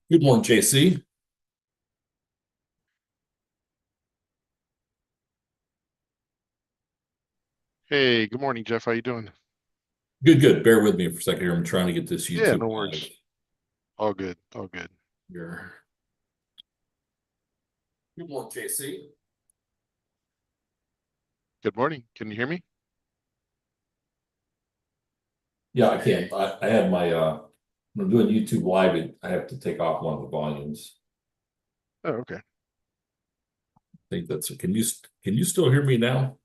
Good morning, JC. Hey, good morning, Jeff. How you doing? Good, good. Bear with me for a second here. I'm trying to get this Yeah, YouTube no live worries. All good. All good. here. Good morning, JC. Good morning. Can you hear me? Yeah, I can. I have my when I'm doing YouTube live, I have to take off one of the volumes. Oh, okay. I think that's can you still hear me now?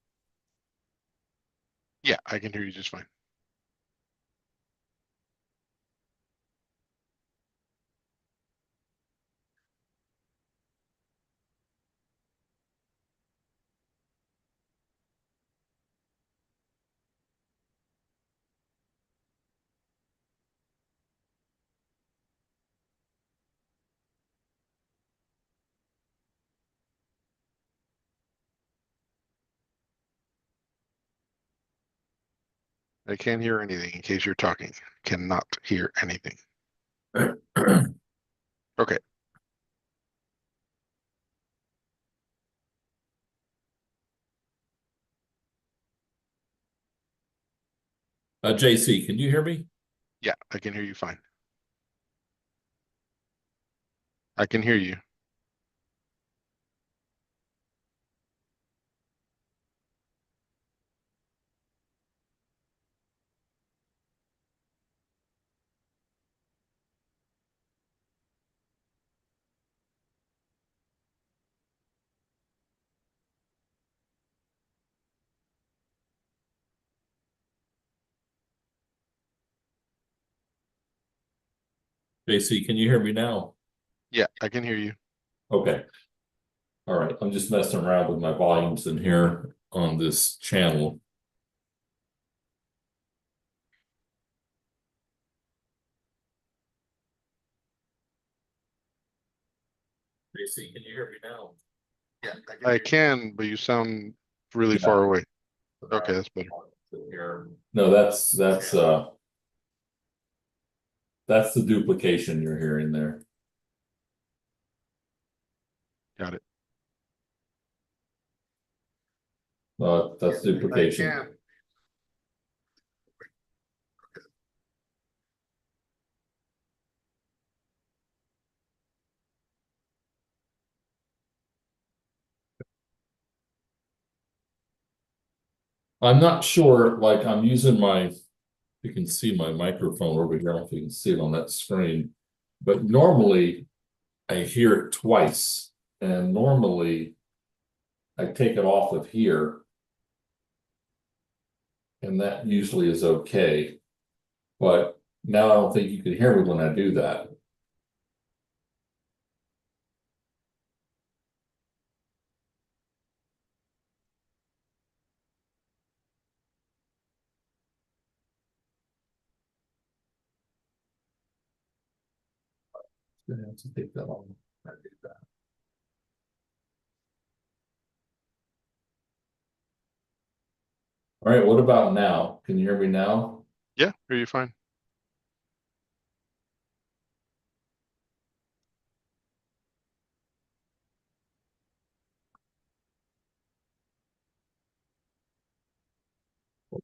Yeah, I can hear you just fine. I can't hear anything in case you're talking. Cannot hear anything. Okay. JC, can you hear me? Yeah, I can hear you fine. I can hear you. JC, can you hear me now? Yeah, I can hear you. Okay. All right. I'm just messing around with my volumes in here on this channel. JC, can you hear me now? Yeah, I can I hear can, but you sound really you. far away. Yeah. Okay, that's better. Here. No, that's the duplication you're hearing there. Got it. That's duplication. I'm not sure, like I'm using you can see my microphone over here, I don't know if you can see it on that screen. But normally I hear it twice. And normally I take it off of here. And that usually is okay. But now I don't think you can hear me when I do that. Gonna have to take that on. I do that. All right, what about now? Can you hear me now? Yeah, hear you fine.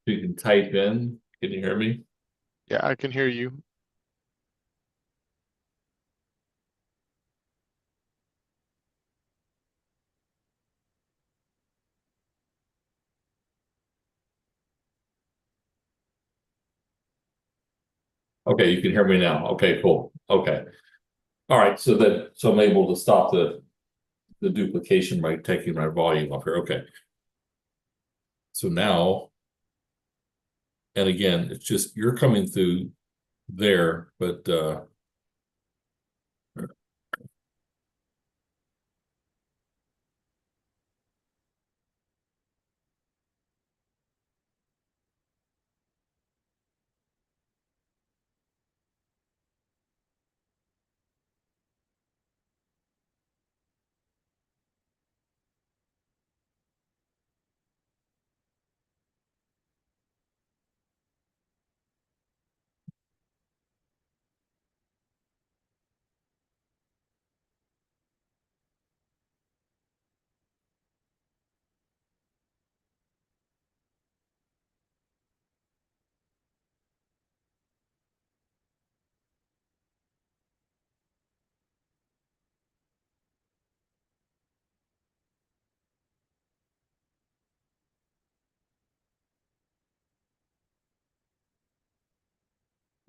You can type in. Can you hear me? Yeah, I can hear you. Okay, you can hear me now. Okay, cool. Okay. All right, so I'm able to stop the duplication by taking my volume off here. Okay. So now, and again, it's just you're coming through there, but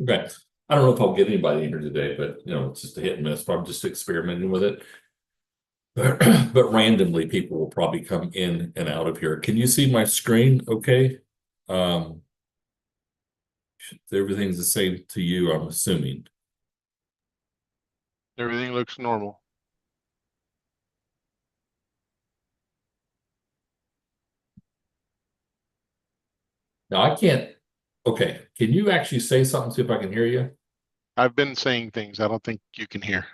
Okay. I don't know if I'll get anybody in here today, but it's just a hit and miss, but I'm just experimenting with it. But randomly people will probably come in and out of here. Can you see my screen okay? Um, everything's the same to you, I'm assuming. Everything looks normal. Now I can't, okay, can you actually say something, see if I can hear you? I've been saying things I don't think you can hear.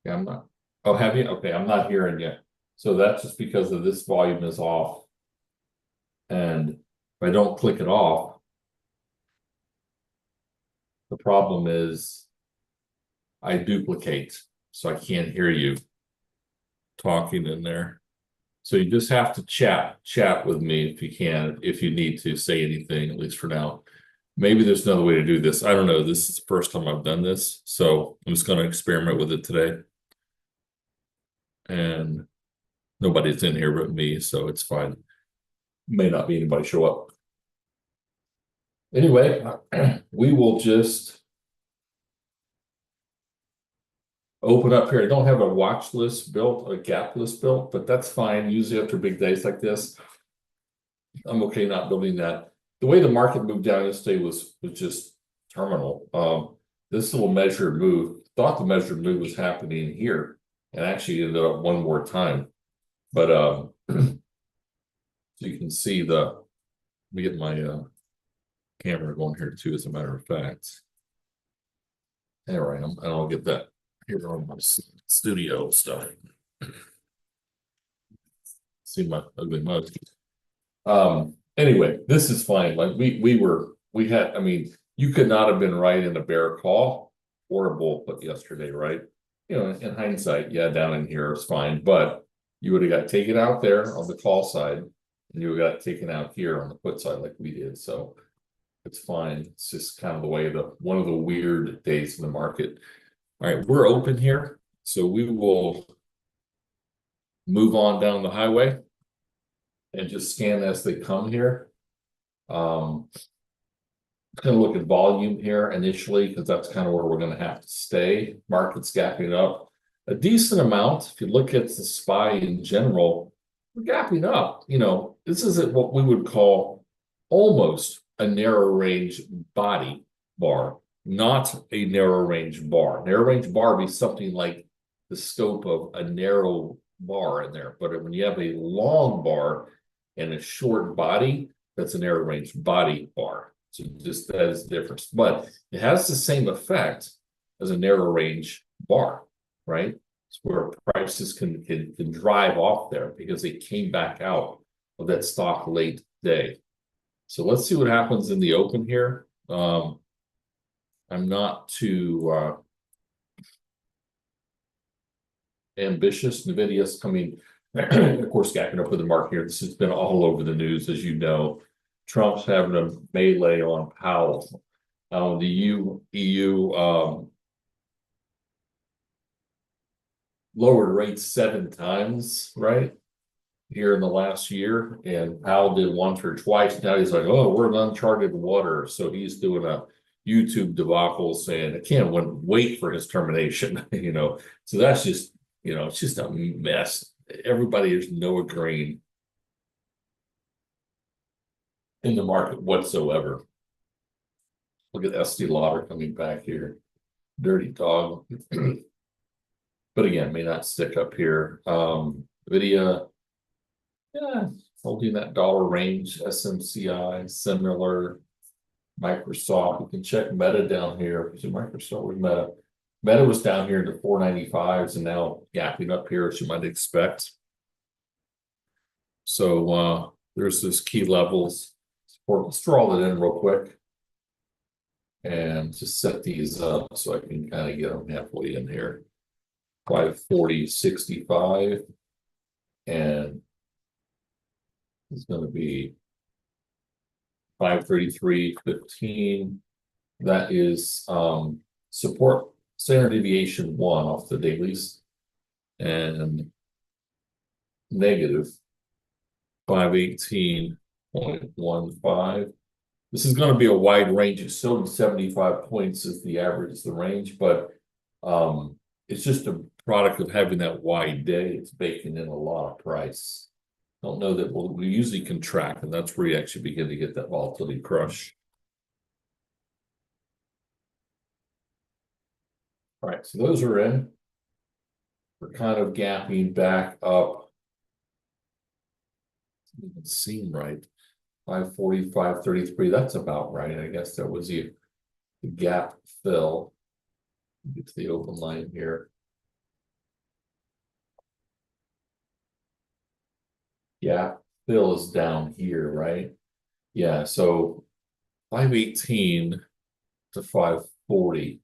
Yeah, I'm not. Oh, have you? Okay, I'm not hearing you. So that's just because of this volume is off. And if I don't click it off, the problem is I duplicate, so I can't hear you talking in there. So you just have to chat with me if you can, if you need to say anything, at least for now. Maybe there's another way to do this. I don't know. This is the first time I've done this, so I'm just going to experiment with it today. And nobody's in here but me, so it's fine. May not be anybody show up. Anyway, we will just open up here. I don't have a watch list built, a gap list built, but that's fine. Usually after big days like this, I'm okay not building that. The way the market moved down yesterday was just terminal. This little measured move, thought the measured move was happening here, and actually ended up one more time. But so you can see let me get my camera going here too, as a matter of fact. All right, and I'll get that here on my studio stuff. See my ugly mug. Anyway, this is fine. Like we had, I mean, you could not have been right in a bear call or a bull put yesterday, right? In hindsight, yeah, down in here is fine, but you would have got taken out there on the call side, and you got taken out here on the put side like we did. So it's fine. It's just kind of the way one of the weird days in the market. All right, we're open here, so we will move on down the highway and just scan as they come here. Gonna look at volume here initially, because that's kind of where we're gonna have to stay. Market's gapping up a decent amount. If you look at the SPY in general, we're gapping up. This isn't what we would call almost a narrow range body bar, not a narrow range bar. Narrow range bar be something like the scope of a narrow bar in there. But when you have a long bar and a short body, that's a narrow range body bar. So just that is the difference. But it has the same effect as a narrow range bar, right? It's where prices can drive off there because they came back out of that stock late day. So let's see what happens in the open here. I'm not too ambitious. Nvidia's coming, of course, gapping up with the market here. This has been all over the news, as you know. Trump's having a melee on Powell. The EU lowered rates 7 times, right? Here in the last year, and Powell did once or twice. Now he's like, oh, we're in uncharted water. So he's doing a YouTube debacle saying, I can't wait for his termination, So that's just, it's just a mess. Everybody is no agreeing in the market whatsoever. Look at Estee Lauder coming back here. Dirty dog. But again, may not stick up here. Nvidia, yeah, holding that dollar range. SMCI, similar. Microsoft, you can check Meta down here. Is it Microsoft or Meta? Meta was down here in the 495s and now gapping up here, as you might expect. So there's this key levels. Let's draw that in real quick and just set these up so I can kind of get them halfway in here. 540.65, and it's going to be 533.15. That is support standard deviation 1 off the dailies, and negative 518.15. This is going to be a wide range. It's still 75 points is the average, is the range, but it's just a product of having that wide day. It's baking in a lot of price. Don't know that we usually contract, and that's where you actually begin to get that volatility crush. All right, so those are in. We're kind of gapping back up. Doesn't seem right. 540, 533. That's about right. I guess that was the gap fill. Get to the open line here. Yeah, fill is down here, right? Yeah, so 518 to 540.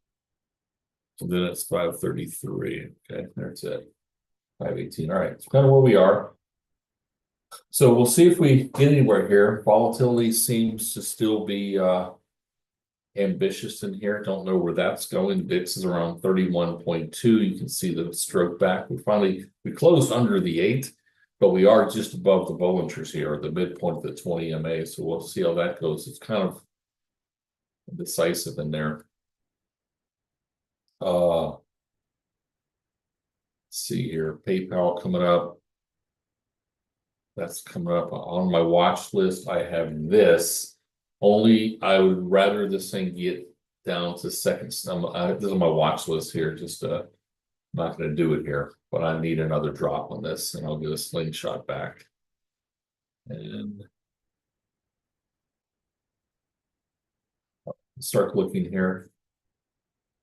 So then it's 533. Okay, there's it. 518. All right, it's kind of where we are. So we'll see if we get anywhere here. Volatility seems to still be ambitious in here. Don't know where that's going. VIX is around 31.2. You can see the stroke back. We closed under the 8, but we are just above the Bollingers here, the midpoint of the 20 MA. So we'll see how that goes. It's kind of decisive in there. Let's see here, PayPal coming up. That's coming up on my watch list. I have this. Only I would rather this thing get down to second. This is my watch list here. Just not going to do it here, but I need another drop on this, and I'll get a slingshot back. And start looking here.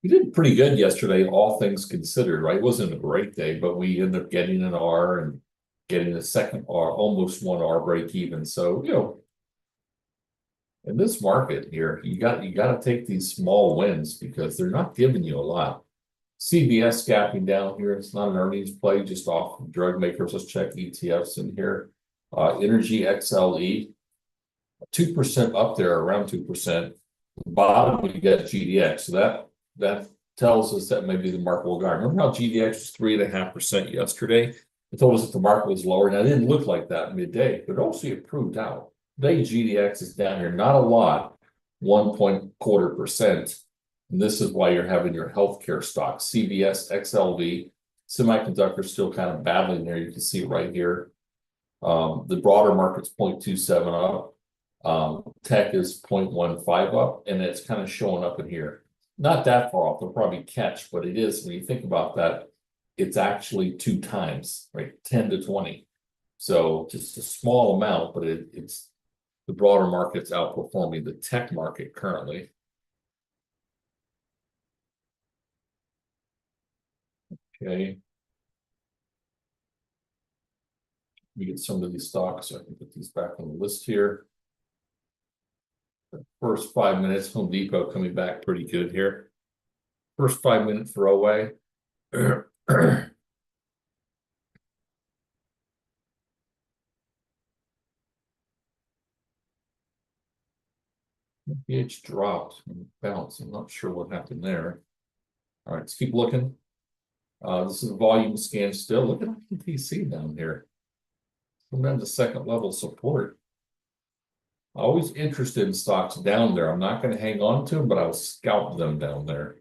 We did pretty good yesterday, all things considered, right? It wasn't a great day, but we ended up getting an R and getting a second R, almost 1 R break even. So, you know, in this market here, you got to take these small wins because they're not giving you a lot. CVS gapping down here. It's not an earnings play, just off drug makers. Let's check ETFs in here. Energy XLE, 2% up there, around 2%. Bottom, we got GDX. So that tells us that maybe the market will go. Remember how GDX was 3.5% yesterday? It told us that the market was lower. Now, it didn't look like that midday, but also it proved out. Today, GDX is down here, not a lot, 1.25%. And this is why you're having your healthcare stocks, CVS, XLV, semiconductors still kind of battling there. You can see it right here. The broader market's 0.27 up. Tech is 0.15 up, and it's kind of showing up in here. Not that far off, they'll probably catch, but it is, when you think about that, it's actually 2 times, right? 10 to 20. So just a small amount, but it's the broader market's outperforming the tech market currently. Okay. We get some of these stocks, so I can put these back on the list here. The first 5 minutes, Home Depot coming back pretty good here. First 5 minute throwaway. It's dropped and bounced. I'm not sure what happened there. All right, let's keep looking. This is a volume scan still. Look at IPTC down here. Come down to second level support. Always interested in stocks down there. I'm not going to hang on to them, but I'll scalp them down there.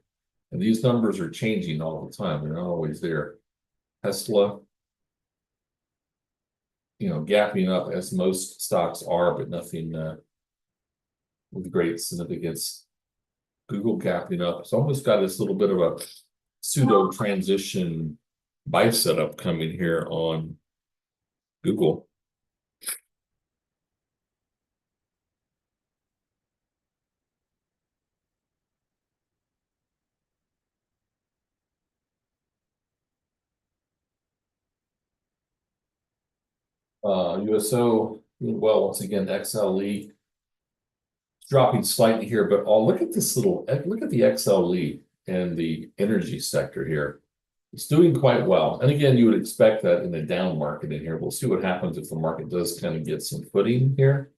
And these numbers are changing all the time. They're not always there. Tesla, you know, gapping up as most stocks are, but nothing with great significance. Google gapping up. It's almost got this little bit of a pseudo transition buy setup coming here on Google. USO, well, once again, XLE dropping slightly here, but look at this look at the XLE and the energy sector here. It's doing quite well. And again, you would expect that in a down market in here. We'll see what happens if the market does kind of get some footing here,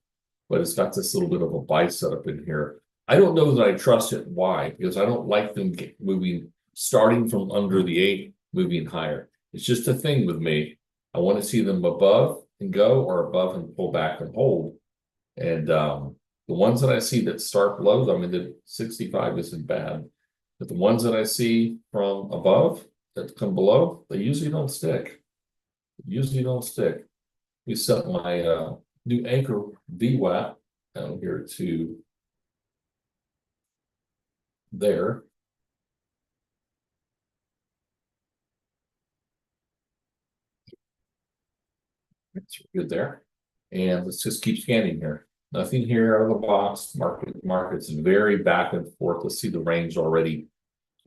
but it's got this little bit of a buy setup in here. I don't know that I trust it. Why? Because I don't like them moving, starting from under the 8, moving higher. It's just a thing with me. I want to see them above and go, or above and pull back and hold. And The ones that I see that start below, I mean, the 65 isn't bad. But the ones that I see from above that come below, they usually don't stick. Usually don't stick. We set my new anchor VWAP down here to there. It's good there. And let's just keep scanning here. Nothing here out of the box. Market's very back and forth. Let's see the range already.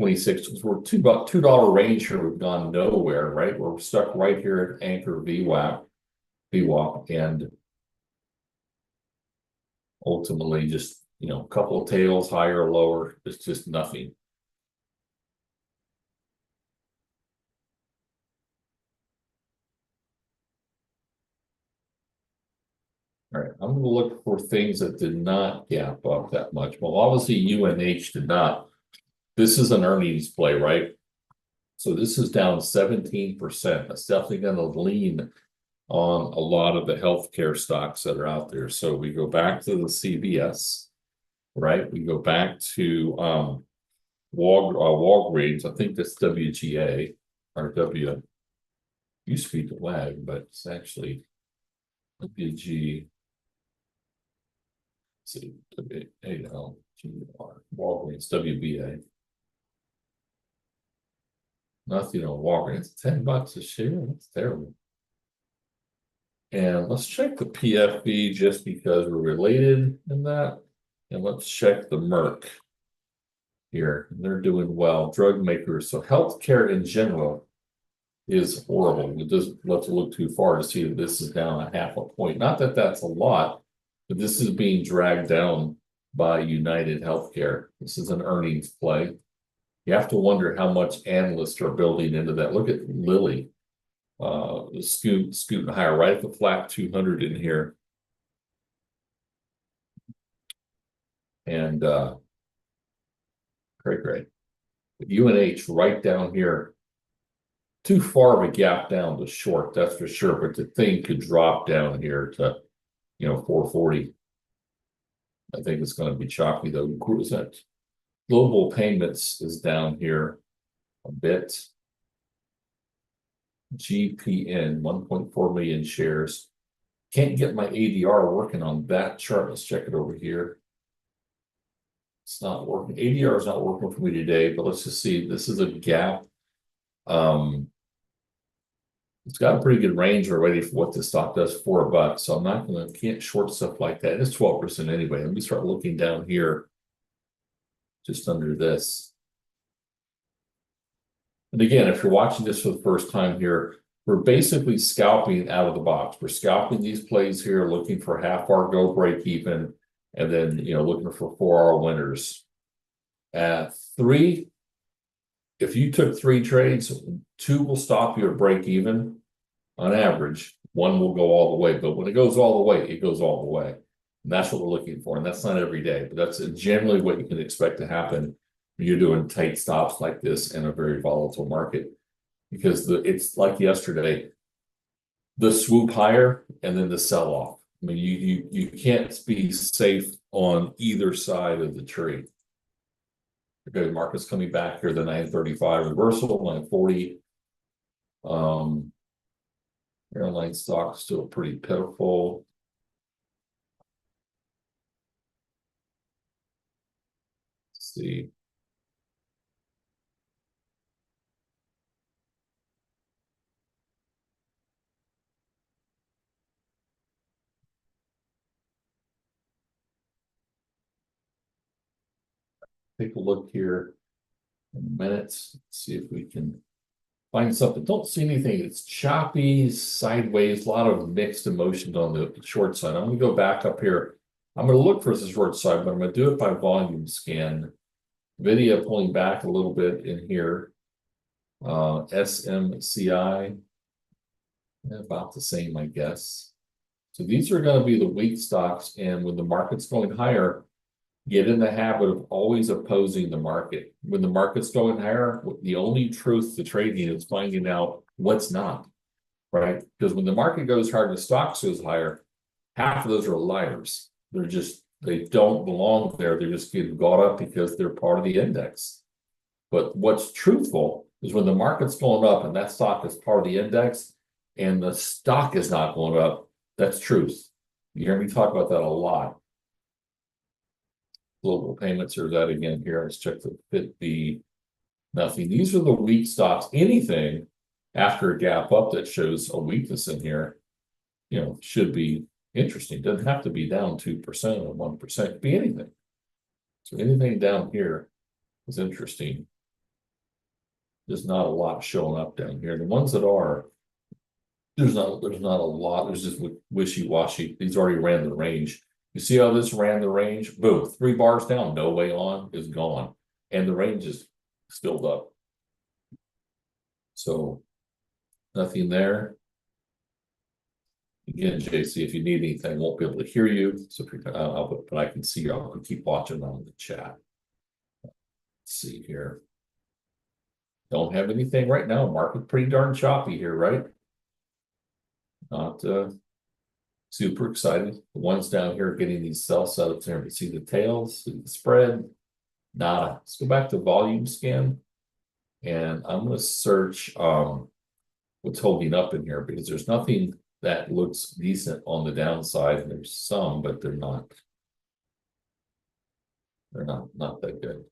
26. We're about $2 range here. We've gone nowhere, right? We're stuck right here at anchor VWAP, and ultimately just, a couple of tails higher or lower. It's just nothing. All right, I'm gonna look for things that did not gap up that much. Well, obviously UNH did not. This is an earnings play, right? So this is down 17%. That's definitely gonna lean on a lot of the healthcare stocks that are out there. So we go back to the CVS, right? We go back to Walgreens. I think that's WGA or W. Used to be the WAG, but it's actually WG. See, WAL, Walgreens, WBA. Nothing on Walgreens, $10 a share. That's terrible. And let's check the PFB just because we're related in that. And let's check the Merck here. They're doing well. Drug makers. So healthcare in general is horrible. It doesn't let's look too far to see that this is down a half a point. Not that that's a lot, but this is being dragged down by United Healthcare. This is an earnings play. You have to wonder how much analysts are building into that. Look at Lilly, scooting higher, right at the flat 200 in here. And great. UNH right down here. Too far of a gap down to short, that's for sure. But the thing could drop down here to, 440. I think it's going to be choppy though. That Global Payments is down here a bit. GPN, 1.4 million shares. Can't get my ADR working on that chart. Let's check it over here. It's not working. ADR is not working for me today, but let's just see. This is a gap. It's got a pretty good range already for what this stock does, $4. So I'm can't short stuff like that. It's 12% anyway. Let me start looking down here, just under this. And again, if you're watching this for the first time here, we're basically scalping out of the box. We're scalping these plays here, looking for half hour go break even, and then looking for 4-hour winners. At 3, if you took 3 trades, 2 will stop you at break even on average. 1 will go all the way, but when it goes all the way, it goes all the way. And that's what we're looking for. And that's not every day, but that's generally what you can expect to happen when you're doing tight stops like this in a very volatile market. Because it's like yesterday, the swoop higher and then the sell-off. I mean, you can't be safe on either side of the tree. Okay, market's coming back here, the 935 reversal, 940. Airline stock still pretty pitiful. Let's see. Take a look here in minutes, see if we can find something. Don't see anything. It's choppy, sideways, a lot of mixed emotions on the short side. I'm going to go back up here. I'm going to look for the short side, but I'm going to do it by volume scan. Nvidia pulling back a little bit in here. SMCI, about the same, I guess. So these are going to be the weak stocks, and when the market's going higher, get in the habit of always opposing the market. When the market's going higher, the only truth to trading is finding out what's not, right? Because when the market goes higher and the stock goes higher, half of those are liars. They're just They don't belong there. They're just getting bought up because they're part of the index. But what's truthful is when the market's going up and that stock is part of the index and the stock is not going up, that's truth. You hear me talk about that a lot. Global payments are that again here. Let's check the FitB. Nothing. These are the weak stocks. Anything after a gap up that shows a weakness in here, should be interesting. Doesn't have to be down 2% or 1%. It could be anything. So anything down here is interesting. There's not a lot showing up down here. The ones that are, there's not a lot. There's just wishy-washy. These already ran the range. You see how this ran the range? Boom, 3 bars down, no way on is gone. And the range is filled up. So nothing there. Again, JC, if you need anything, I won't be able to hear you. So if you're, but I can see you. I'll keep watching on the chat. Let's see here. Don't have anything right now. Market pretty darn choppy here, right? Not super excited. The ones down here getting these sell setups there. You see the tails, see the spread. Nada. Let's go back to volume scan. And I'm going to search what's holding up in here because there's nothing that looks decent on the downside. And there's some, but they're not that good.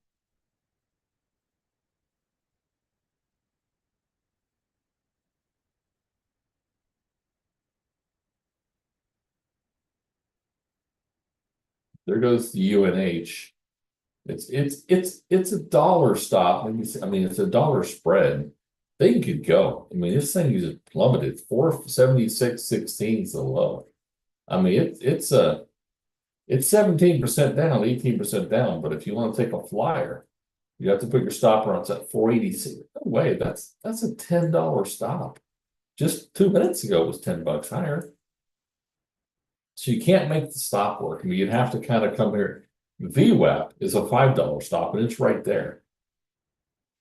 There goes the UNH. It's a dollar stop. Maybe I mean it's a dollar spread. They could go. I mean, this thing is plummeted. 476.16 is the low. I mean, it's 17% down, 18% down. But if you want to take a flyer, you have to put your stop runs at 486. No way, that's a $10 stop. Just 2 minutes ago it was $10 higher. So you can't make the stop work. I mean, you'd have to kind of come here. VWAP is a $5 stop, and it's right there.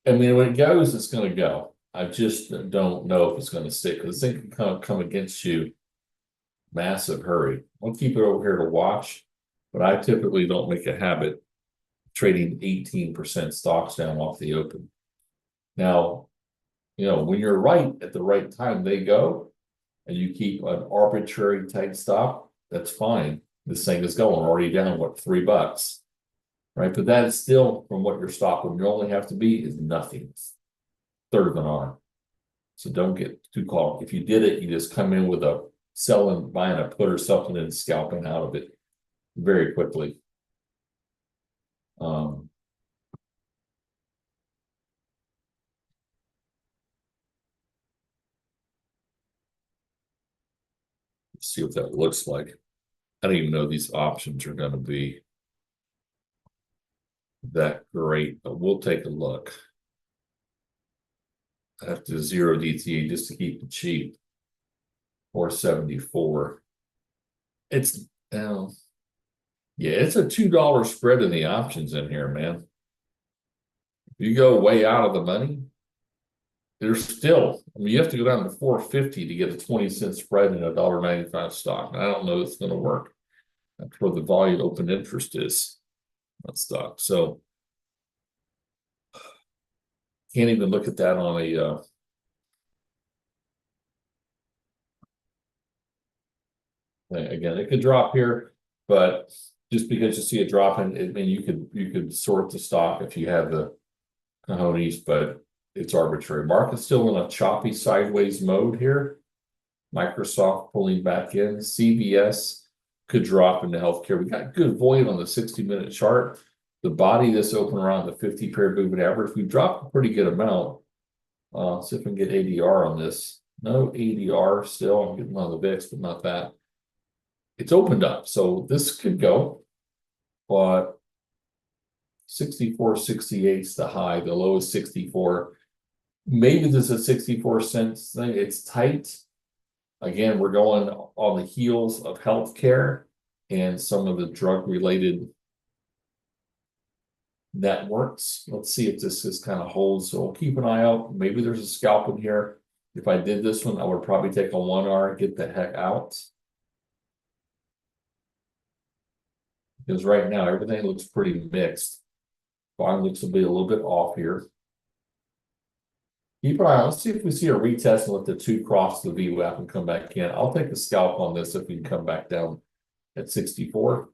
I mean, when it goes, it's going to go. I just don't know if it's going to stick because it can kind of come against you. Massive hurry. I'll keep it over here to watch, but I typically don't make a habit trading 18% stocks down off the open. Now, when you're right at the right time, they go, and you keep an arbitrary tight stop. That's fine. This thing is going already down, what, $3, right? But that is still from what your stop would normally have to be is nothing. Third of an arm. So don't get too caught. If you did it, you just come in with a selling, buying a put or something and scalping out of it very quickly. Let's see what that looks like. I don't even know these options are going to be that great, but we'll take a look. I have to zero DTA just to keep it cheap. 474. It's yeah, it's a $2 spread in the options in here, man. If you go way out of the money, there's still, I mean, you have to go down to 450 to get a 20-cent spread in a $1.95 stock. And I don't know if it's going to work. That's where the volume open interest is on stock. So can't even look at that on a again, it could drop here, but just because you see it dropping, I mean, you could sort the stock if you have the cojones, but it's arbitrary. Market's still in a choppy sideways mode here. Microsoft pulling back in. CVS could drop into healthcare. We got good volume on the 60-minute chart. The body that's open around the 50-pair moving average. We dropped a pretty good amount. See if we can get ADR on this. No ADR still. I'm getting on the VIX, but not that. It's opened up, so this could go, but 64.68 is the high. The low is 64. Maybe this is a 64-cent thing. It's tight. Again, we're going on the heels of healthcare and some of the drug-related networks. Let's see if this is kind of holds. So we'll keep an eye out. Maybe there's a scalp in here. If I did this one, I would probably take a 1R and get the heck out. Because right now, everything looks pretty mixed. Volume looks to be a little bit off here. Keep an eye on, let's see if we see a retest and let the two cross the VWAP and come back in. I'll take a scalp on this if we can come back down at 64.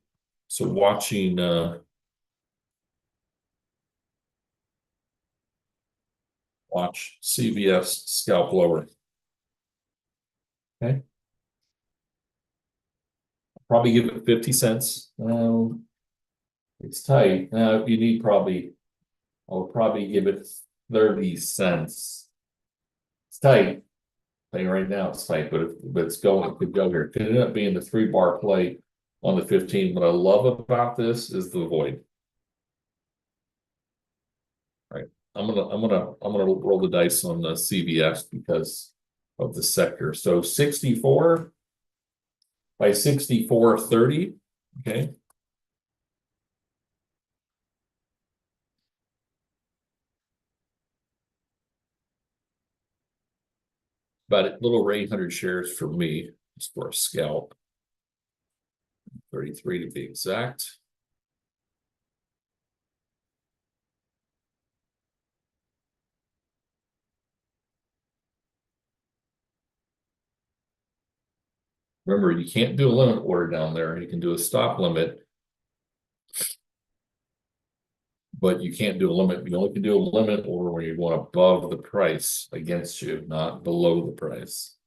So watching watch CVS scalp lower. Okay. Probably give it 50 cents. It's tight. Now you need probably, I would probably give it 30 cents. It's tight. Right now it's tight, but it's going, it could go here. It could end up being the 3-bar play on the 15. What I love about this is the void. Right. I'm gonna roll the dice on the CVS because of the sector. So 64 by 64.30. Okay. About a little over 800 shares for me, just for a scalp. 33 to be exact. Remember, you can't do a limit order down there. You can do a stop limit, but you can't do a limit. You only can do a limit order where you want above the price against you, not below the price.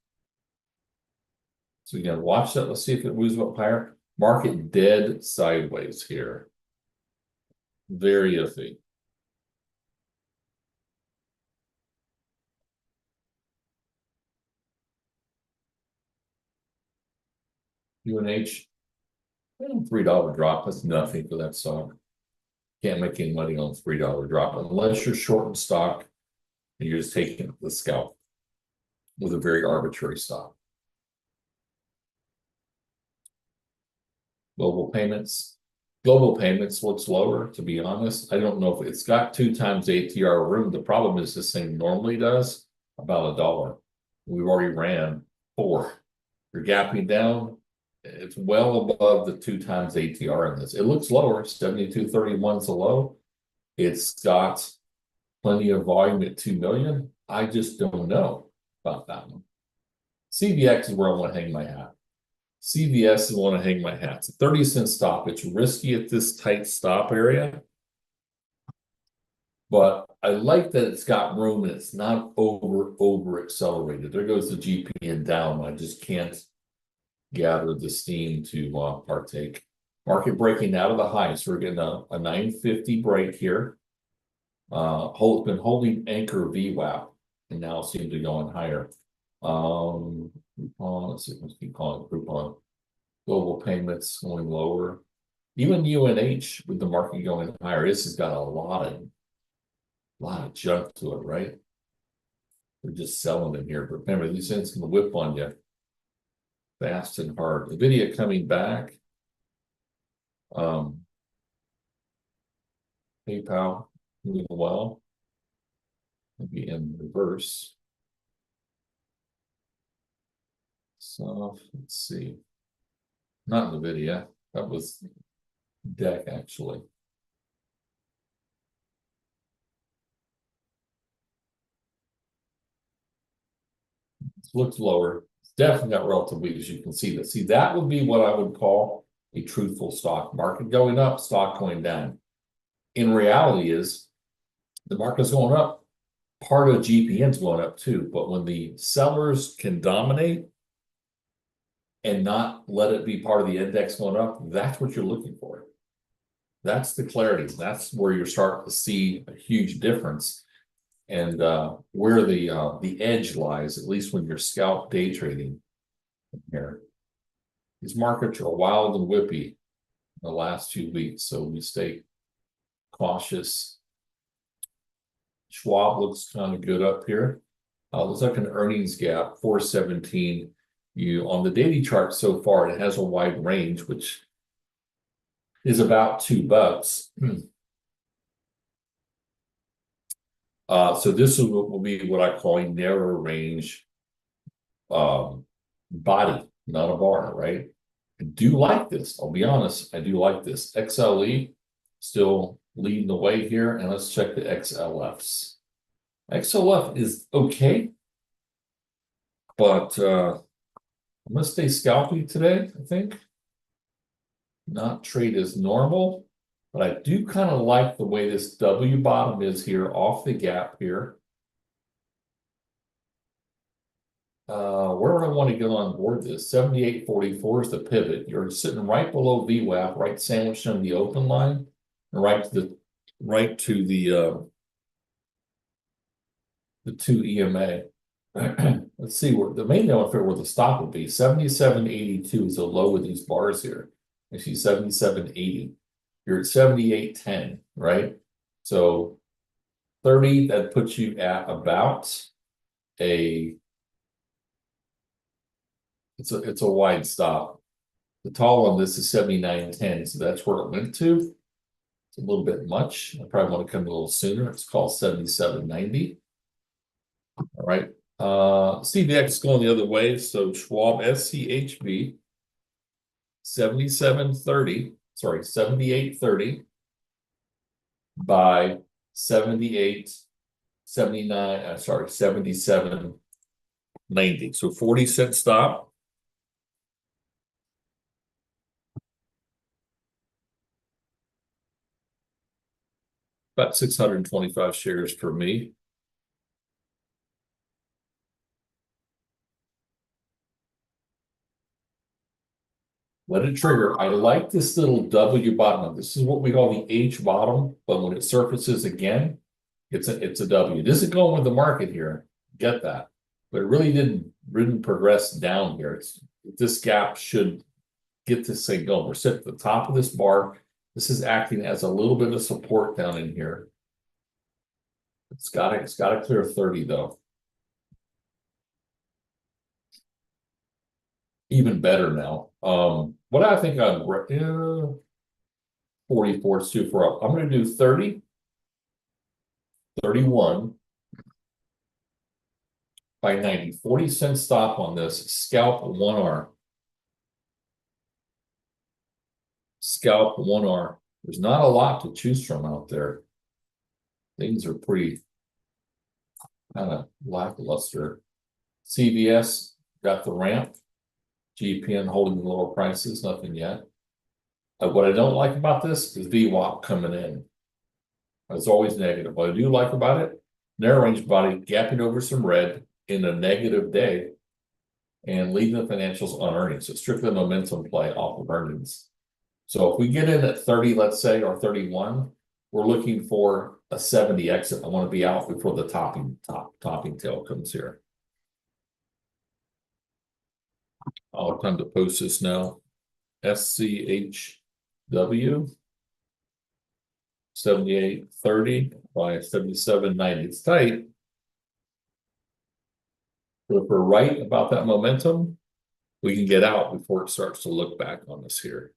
So again, watch that. Let's see if it moves up higher. Market dead sideways here. Very iffy. UNH, $3 drop. That's nothing for that stock. Can't make any money on $3 drop unless you're short in stock and you're just taking the scalp with a very arbitrary stop. Global payments. Global payments looks lower, to be honest. I don't know if it's got 2 times ATR room. The problem is this thing normally does about $1. We've already ran 4. You're gapping down. It's well above the 2 times ATR in this. It looks lower. 72.31 is a low. It's got plenty of volume at 2 million. I just don't know about that one. CVX is where I want to hang my hat. CVS is want to hang my hat. It's a 30-cent stop. It's risky at this tight stop area. But I like that it's got room and it's not over accelerated. There goes the GPN down. I just can't gather the steam to partake. Market breaking out of the high. So we're getting a 950 break here. Been holding anchor VWAP and now seem to be going higher. Let's see, let's keep calling it Groupon. Global payments going lower. Even UNH with the market going higher. This has got a lot of junk to it, right? They're just selling it here. But remember, these things can whip on you fast and hard. NVIDIA coming back. PayPal moving well. Maybe in reverse. So let's see. Not NVIDIA. That was DEC actually. It looks lower. It's definitely not relative weak, as you can see that. See, that would be what I would call a truthful stock. Market going up, stock going down. In reality is the market's going up. Part of GPN's going up too. But when the sellers can dominate and not let it be part of the index going up, that's what you're looking for. That's the clarity. That's where you're starting to see a huge difference. And where the edge lies, at least when you're scalp day trading here. These markets are wild and whippy in the last 2 weeks, so we stay cautious. Schwab looks kind of good up here. Looks like an earnings gap, 417. You on the daily chart so far, it has a wide range, which is about $2. So this will be what I call a narrow range body, not a bar, right? I do like this. I'll be honest. I do like this. XLE still leading the way here. And let's check the XLFs. XLF is okay. But I'm gonna stay scalpy today, I think. Not trade as normal. But I do kind of like the way this W bottom is here off the gap here. Where would I want to get on board this? 78.44 is the pivot. You're sitting right below VWAP, right sandwiched on the open line, and right to the 2 EMA. Let's see where the main note where the stop would be. 77.82 is the low of these bars here. I see 77.80. You're at 78.10, right? So 30, that puts you at about it's a wide stop. The tall on this is 79.10, so that's where it went to. It's a little bit much. I probably want to come a little sooner. It's called 77.90. All right. CVX going the other way. So Schwab SCHB 77.30, sorry, 78.30 by 78.79, sorry, 77.90. So 40-cent stop. About 625 shares for me. Let it trigger. I like this little W bottom. This is what we call the H bottom, but when it surfaces again, it's a W. It isn't going with the market here. Get that. But it really didn't progress down here. This gap should get this thing going. We're sitting at the top of this bar. This is acting as a little bit of support down in here. It's got to clear 30 though. Even better now. What I think I'm 44 is too far up. I'm going to do 30, 31 by 90. 40-cent stop on this. Scalp 1R. Scalp 1R. There's not a lot to choose from out there. Things are pretty kind of lackluster. CVS got the ramp. GPN holding the lower prices, nothing yet. What I don't like about this is VWAP coming in. It's always negative. What I do like about it, narrow range body gapping over some red in a negative day and leaving the financials on earnings. So strictly momentum play off of earnings. So if we get in at 30, let's say, or 31, we're looking for a 70 exit. I want to be out before the topping tail comes here. I'll have time to post this now. SCHW 78.30 by 77.90. It's tight. But if we're right about that momentum, we can get out before it starts to look back on us here.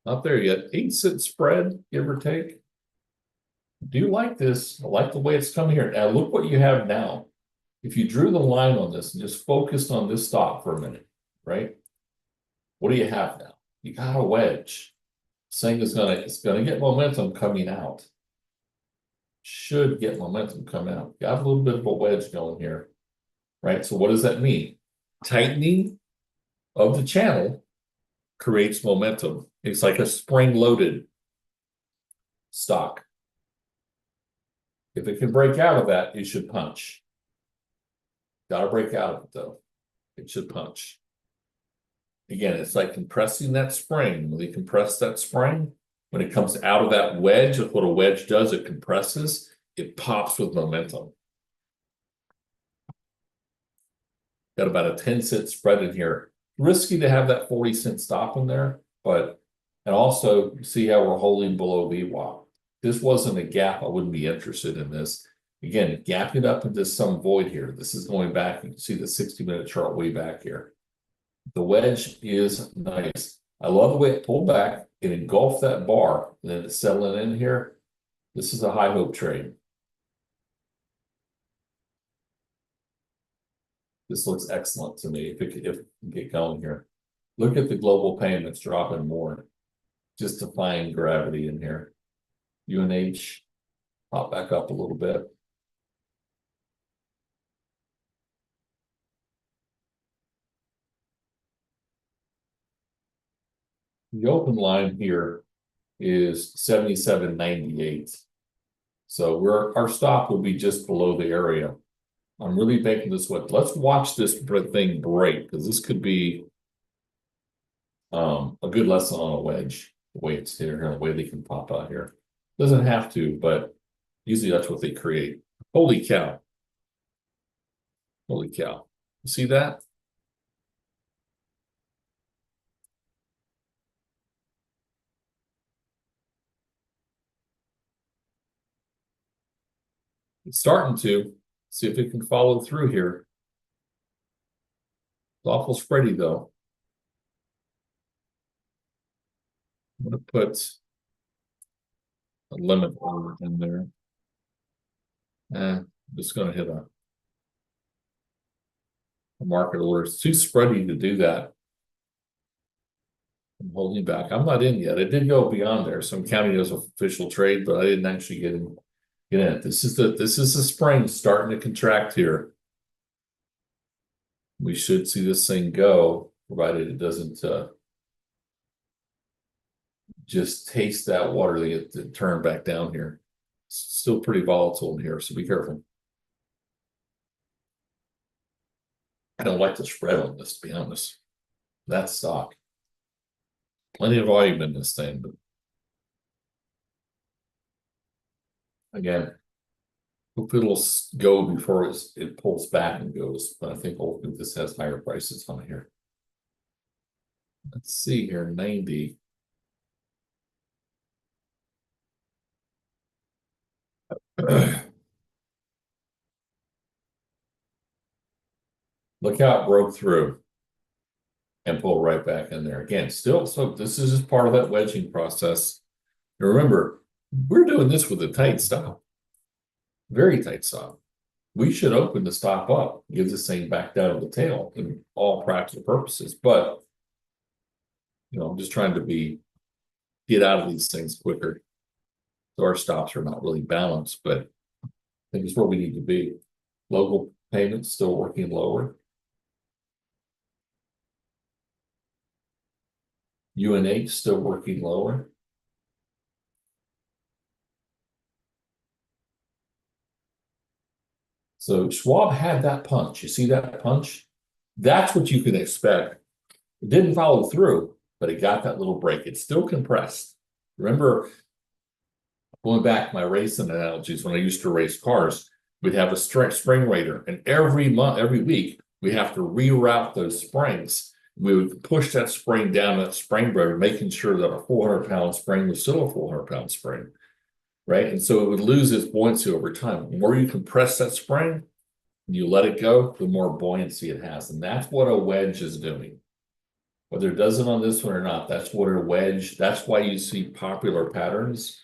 Not there yet. 8-cent spread, give or take. Do like this. I like the way it's coming here. Now look what you have now. If you drew the line on this and just focused on this stop for a minute, right? What do you have now? You got a wedge. Saying it's gonna get momentum coming out. Should get momentum coming out. Got a little bit of a wedge going here, right? So what does that mean? Tightening of the channel creates momentum. It's like a spring-loaded stock. If it can break out of that, it should punch. Got to break out of it though. It should punch. Again, it's like compressing that spring. When they compress that spring, when it comes out of that wedge, what a wedge does, it compresses, it pops with momentum. Got about a 10-cent spread in here. Risky to have that 40-cent stop in there, but and also see how we're holding below VWAP. This wasn't a gap. I wouldn't be interested in this. Again, gapping up into some void here. This is going back. You can see the 60-minute chart way back here. The wedge is nice. I love the way it pulled back. It engulfed that bar, and then it's settling in here. This is a high hope trade. This looks excellent to me if we get going here. Look at the global payments dropping more. Just defying gravity in here. UNH pop back up a little bit. The open line here is 77.98. So our stop will be just below the area. I'm really making this what. Let's watch this thing break, because this could be a good lesson on a wedge. The way it's here, and the way they can pop out here. Doesn't have to, but usually that's what they create. Holy cow. Holy cow. You see that? It's starting to. See if it can follow through here. It's awful spready though. I'm gonna put a limit order in there. I'm just gonna hit a market order. It's too spready to do that. I'm holding back. I'm not in yet. It did go beyond there, so I'm counting it as an official trade, but I didn't actually get in it. This is the spring starting to contract here. We should see this thing go, provided it doesn't just taste that water to get to turn back down here. It's still pretty volatile in here, so be careful. I don't like the spread on this, to be honest. That's stock. Plenty of volume in this thing, but again, hope it'll go before it pulls back and goes. But I think hopefully this has higher prices on here. Let's see here, 90. Look how it broke through and pull right back in there again. Still, so this is just part of that wedging process. And remember, we're doing this with a tight stop, very tight stop. We should open the stop up, give this thing back down to the tail in all practical purposes. But I'm just trying to get out of these things quicker. So our stops are not really balanced, but I think it's where we need to be. Local payments still working lower. UNH still working lower. So Schwab had that punch. You see that punch? That's what you can expect. It didn't follow through, but it got that little break. It's still compressed. Remember, going back to my racing analogies, when I used to race cars, we'd have a spring raider, and every week, we have to reroute those springs. We would push that spring down that spring raider, making sure that a 400-pound spring was still a 400-pound spring, right? And so it would lose its buoyancy over time. The more you compress that spring, and you let it go, the more buoyancy it has. And that's what a wedge is doing. Whether it does it on this one or not, that's what a wedge, that's why you see popular patterns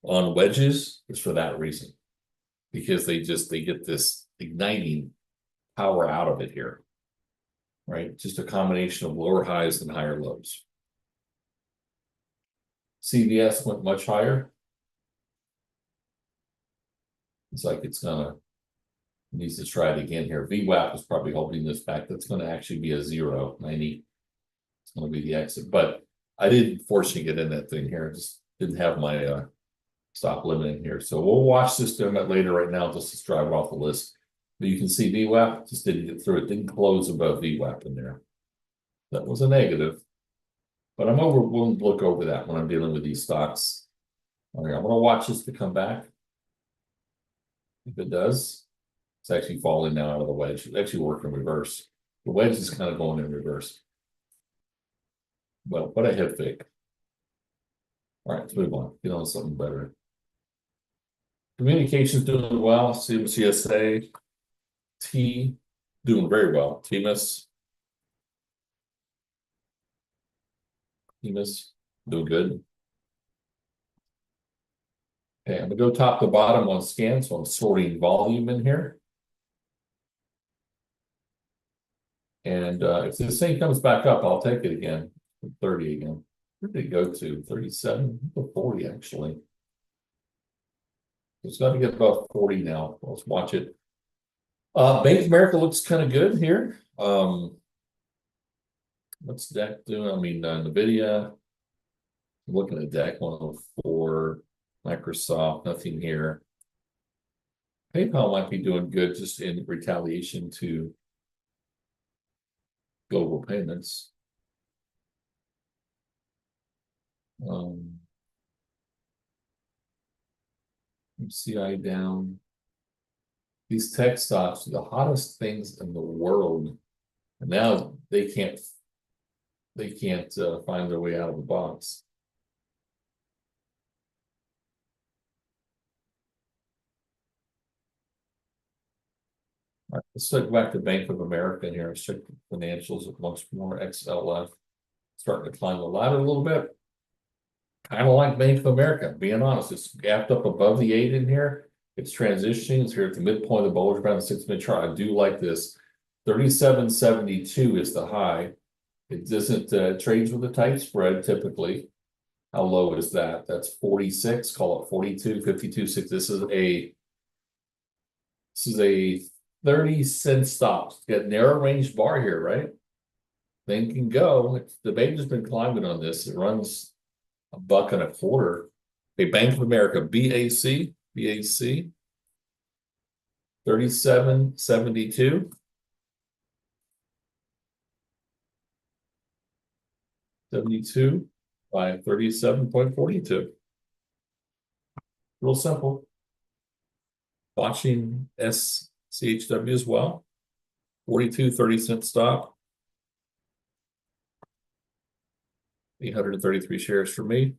on wedges, is for that reason. Because they get this igniting power out of it here. Right? Just a combination of lower highs and higher lows. CVS went much higher. It's like needs to try it again here. VWAP is probably holding this back. That's going to actually be a 0, 90. It's going to be the exit. But I didn't force you to get in that thing here. I just didn't have my stop limit in here. So we'll watch this later right now just to drive it off the list. But you can see VWAP just didn't get through. It didn't close above VWAP in there. That was a negative. But we'll look over that when I'm dealing with these stocks. All right, I'm going to watch this to come back. If it does, it's actually falling now out of the wedge. It actually worked in reverse. The wedge is kind of going in reverse. Well, what a head fake. All right, let's move on. Get on to something better. Communications doing well. CMCSA. T doing very well. TMUS doing good. Okay, I'm gonna go top to bottom on scan, so I'm sorting volume in here. And if this thing comes back up, I'll take it again, 30 again. Where did it go to? 37 or 40 actually. It's got to get above 40 now. Let's watch it. Bank of America looks kind of good here. What's DEC doing? I mean, NVIDIA. I'm looking at DEC 104, Microsoft, nothing here. PayPal might be doing good just in retaliation to global payments. CI down. These tech stocks are the hottest things in the world, and now they can't find their way out of the box. All right, let's go back to Bank of America here. Let's check the financials once more. XLF starting to climb the ladder a little bit. Kind of like Bank of America, being honest, it's gapped up above the 8 in here. It's transitioning. It's here at the midpoint of the Bollinger Band, the 6-minute chart. I do like this. 37.72 is the high. It doesn't trades with a tight spread typically. How low is that? That's 46. Call it 42, 52, 6. This is a 30-cent stop. It's got narrow range bar here, right? Thing can go. The bank has been climbing on this. It runs $1.25. A Bank of America, BAC 37.72. 72 by 37.42. Real simple. Watching SCHW as well. 42, 30-cent stop. 833 shares for me.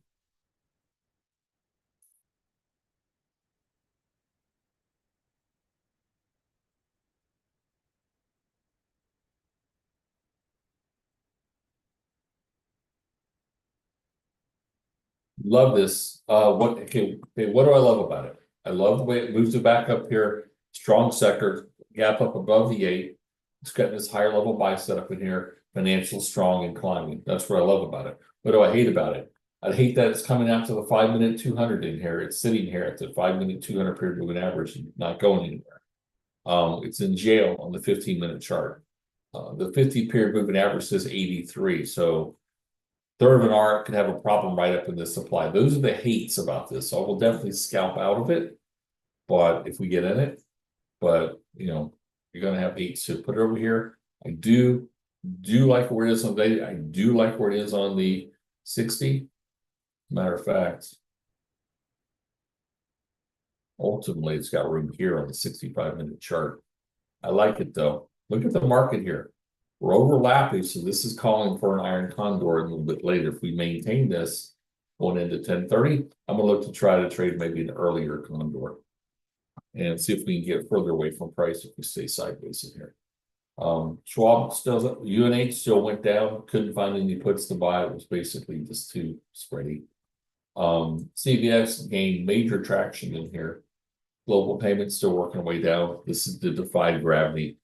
Love this. What do I love about it? I love the way it moves it back up here. Strong sector, gap up above the 8. It's got this higher level buy set up in here. Financial strong and climbing. That's what I love about it. What do I hate about it? I hate that it's coming out to the 5-minute 200 in here. It's sitting here at the 5-minute 200 period moving average and not going anywhere. It's in jail on the 15-minute chart. The 50 period moving average says 83. So third of an arc could have a problem right up in this supply. Those are the hates about this. So I will definitely scalp out of it. But if we get in it, but you're gonna have hates. So put it over here. I do like where it is on the day. I do like where it is on the 60. Matter of fact, ultimately it's got room here on the 65-minute chart. I like it though. Look at the market here. We're overlapping, so this is calling for an iron condor a little bit later. If we maintain this going into 1030, I'm gonna look to try to trade maybe an earlier condor and see if we can get further away from price if we stay sideways in here. Schwab still, UNH still went down, couldn't find any puts to buy. It was basically just too spready. CVX gained major traction in here. Global payments still working way down. This is the defied gravity.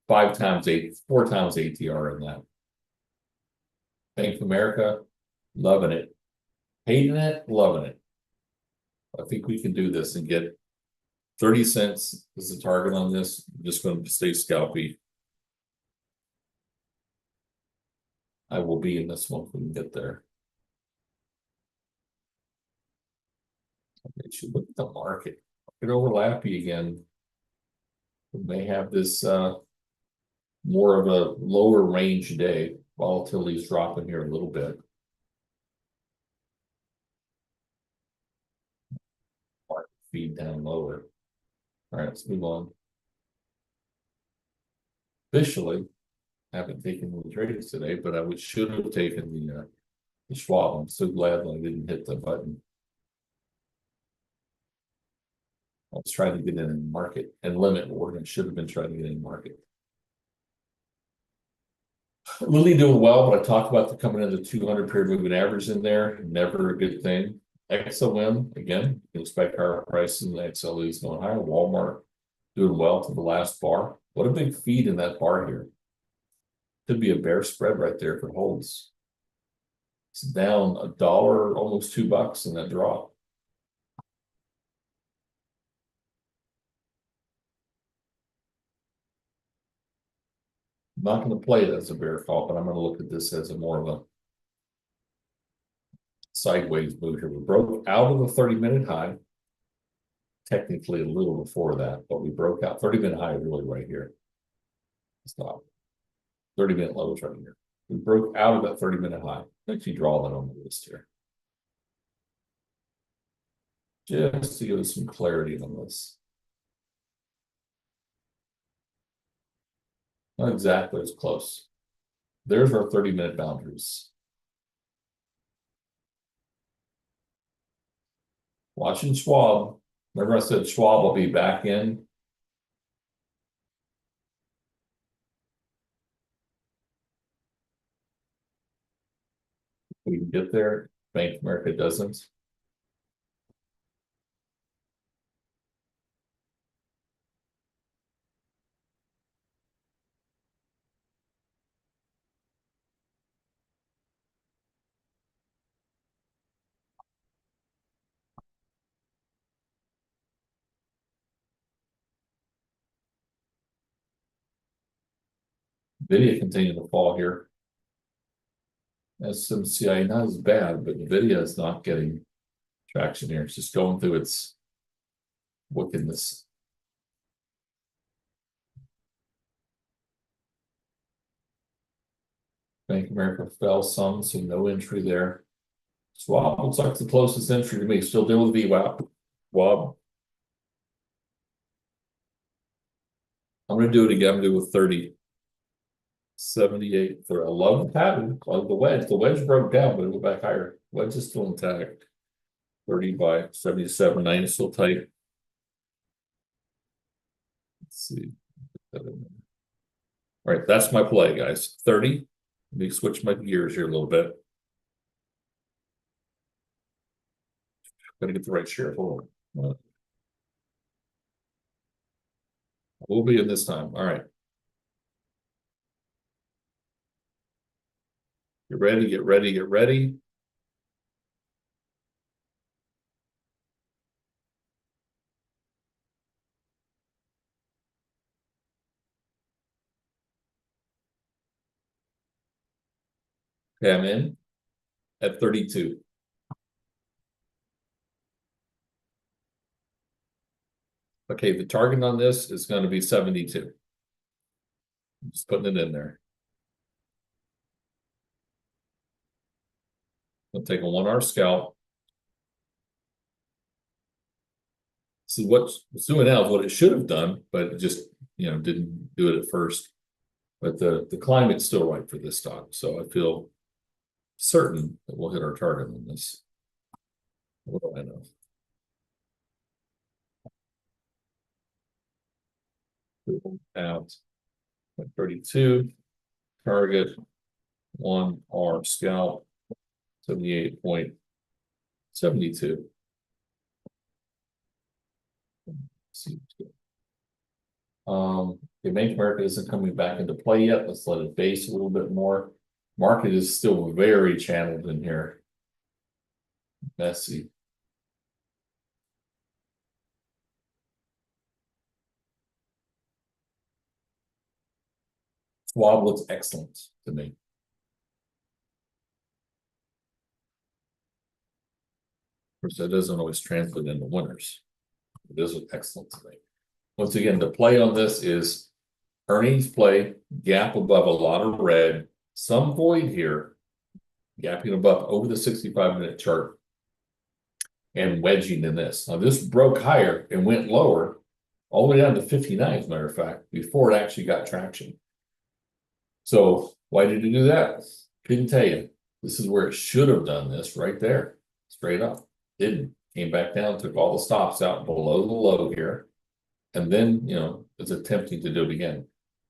4 times ATR in that. Bank of America, loving it. Hating it, loving it. I think we can do this and get 30 cents as the target on this. I'm just going to stay scalpy. I will be in this one if we can get there. Okay, should look at the market. Market overlappy again. We may have this more of a lower range day. Volatility is dropping here a little bit. Market feed down lower. All right, let's move on. Officially, I haven't taken the trades today, but I should have taken the Schwab. I'm so glad that I didn't hit the button. I was trying to get in market and limit order and should have been trying to get in market. Lilly doing well, but I talked about the coming into 200 period moving average in there. Never a good thing. XOM, again, you can expect higher prices and XLE is going higher. Walmart doing well to the last bar. What a big feed in that bar here. Could be a bear spread right there if it holds. It's down $1, almost $2 in that drop. I'm not going to play it as a bear call, but I'm going to look at this as a more of a sideways move here. We broke out of the 30-minute high. Technically a little before that, but we broke out 30-minute high really right here. Stop. 30-minute lows right here. We broke out of that 30-minute high. Actually draw that on the list here. Just to give us some clarity on this. Not exactly as close. There's our 30-minute boundaries. Watching Schwab. Remember I said Schwab will be back in. We can get there. Bank of America doesn't. Nvidia continued to fall here. SMCI not as bad, but Nvidia is not getting traction here. It's just going through its wickedness. Bank of America fell some, so no entry there. Schwab looks like the closest entry to me. Still dealing with VWAP. Schwab. I'm going to do it again. I'm going to do it with 30. 78 for I love the pattern. I love the wedge. The wedge broke down, but it went back higher. Wedge is still intact. 30 by 77. 9 is still tight. Let's see. All right, that's my play, guys. 30. Let me switch my gears here a little bit. Gotta get the right share. Hold on. We'll be in this time. All right. Get ready, get ready, get ready. Okay, I'm in at 32. Okay, the target on this is going to be 72. Just putting it in there. I'll take a 1-hour scalp. See what's doing now is what it should have done, but it just didn't do it at first. But the climate's still right for this stock, so I feel certain that we'll hit our target on this. What do I know? Out at 32, target 1-hour scalp 78.72. The Bank of America isn't coming back into play yet. Let's let it base a little bit more. Market is still very channeled in here. Messy. Schwab looks excellent to me. Of course, that doesn't always translate into winners. It does look excellent to me. Once again, the play on this is earnings play, gap above a lot of red, some void here, gapping above over the 65-minute chart, and wedging in this. Now, this broke higher and went lower, all the way down to 59, as a matter of fact, before it actually got traction. So, why did it do that? Couldn't tell you. This is where it should have done this, right there, straight up. Didn't. Came back down, took all the stops out below the low here. And then, it's attempting to do it again.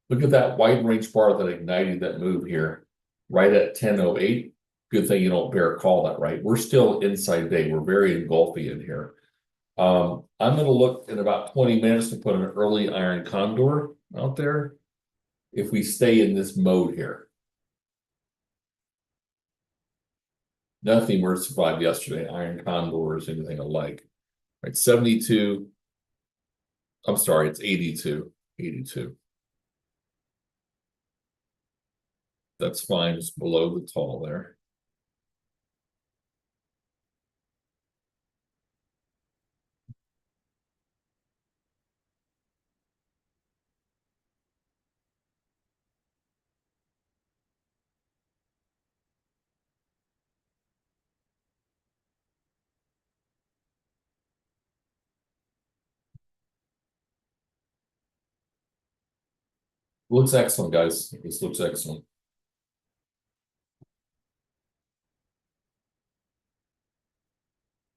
Look at that wide range bar that ignited that move here, right at 10:08. Good thing you don't bear call that, right? We're still inside day. We're very engulfy in here. I'm gonna look in about 20 minutes to put an early iron condor out there. If we stay in this mode here. Nothing were survived yesterday, iron condors, anything alike. Right, 72. I'm sorry, it's 82. 82. That's fine, it's below the tall there. Looks excellent, guys. This looks excellent.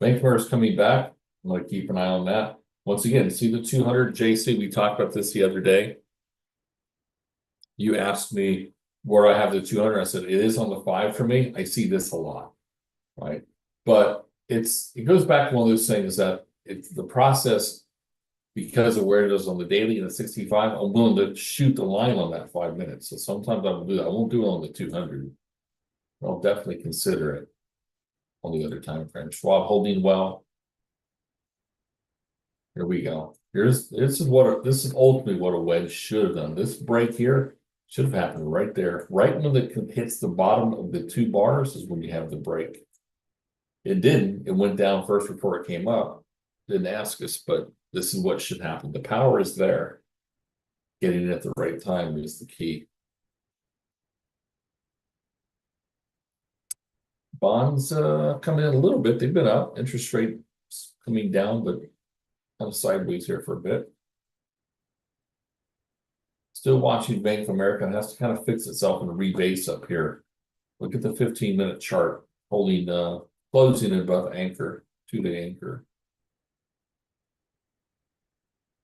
Bankmore is coming back. I'm gonna keep an eye on that. Once again, see the 200 JC. We talked about this the other day. You asked me where I have the 200. I said it is on the 5 for me. I see this a lot, right? But it goes back to one of those things that it's the process because of where it is on the daily and the 65. I'm willing to shoot the line on that 5 minutes. So sometimes I will do that. I won't do it on the 200. I'll definitely consider it on the other time frame. Schwab holding well. Here we go. This is ultimately what a wedge should have done. This break here should have happened right there. Right when it hits the bottom of the 2 bars is when you have the break. It didn't. It went down first before it came up. Didn't ask us, but this is what should happen. The power is there. Getting it at the right time is the key. Bonds coming in a little bit. They've been up. Interest rate coming down, but kind of sideways here for a bit. Still watching Bank of America. It has to kind of fix itself and rebase up here. Look at the 15-minute chart holding closing above anchor, 2-day anchor.